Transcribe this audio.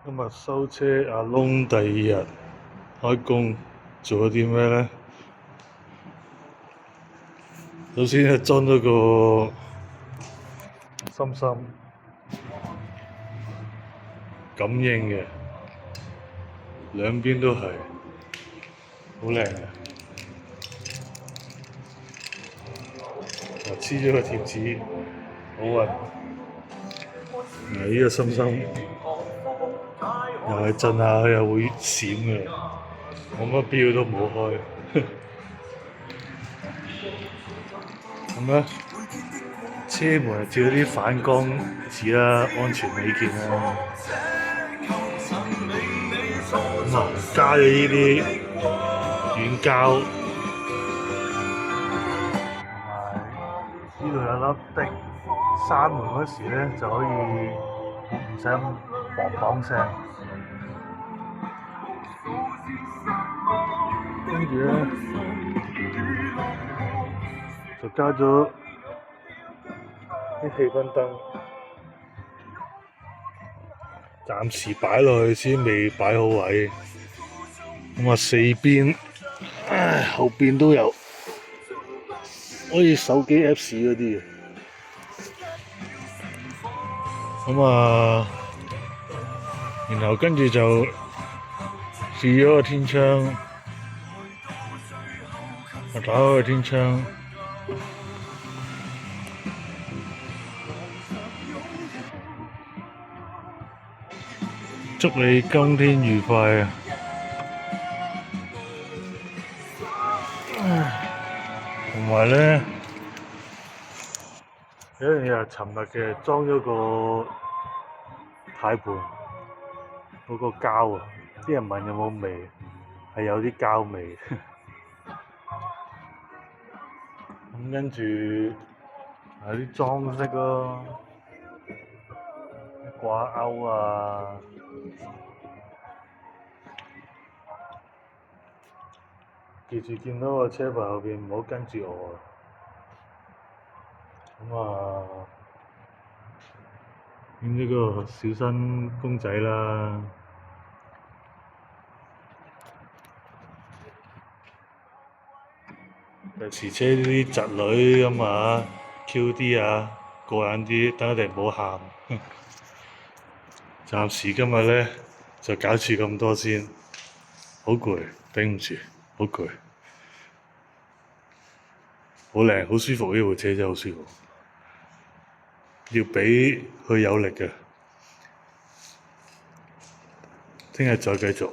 今日收車阿窿第二日開工，做咗啲咩呢？首先係裝咗個心心感應嘅，兩邊都係好靚嘅。黐咗個貼紙，好運。呢個心心又係震下佢又會閃嘅，我乜錶都冇開。咁咧，車門照啲反光紙啦，安全起見啦。咁啊，加咗呢啲軟膠，同埋呢度有粒的，閂門嗰時咧就可以唔使咁砰砰聲。跟住咧就加咗啲氣氛燈，暫時擺落去先，未擺好位。咁啊，四邊後邊都有，好似手機 Apps 嗰啲嘅。咁啊，然後跟住就試咗個天窗，我打開個天窗，祝你今天愉快啊！同埋咧，有一樣嘢係尋日嘅，裝咗個軚盤嗰個膠啊！啲人問有冇味，係有啲膠味。咁跟住有啲裝飾咯，掛鈎啊，記住見到個車牌後邊唔好跟住我啊！咁啊，影呢個小新公仔啦。有時車啲侄女咁啊 ，Q 啲啊，過癮啲，等佢哋唔好喊。暫時今日咧就搞住咁多先，好攰，頂唔住，好攰，好靚，好舒服，呢部車真係好舒服，要俾佢有力嘅。聽日再繼續。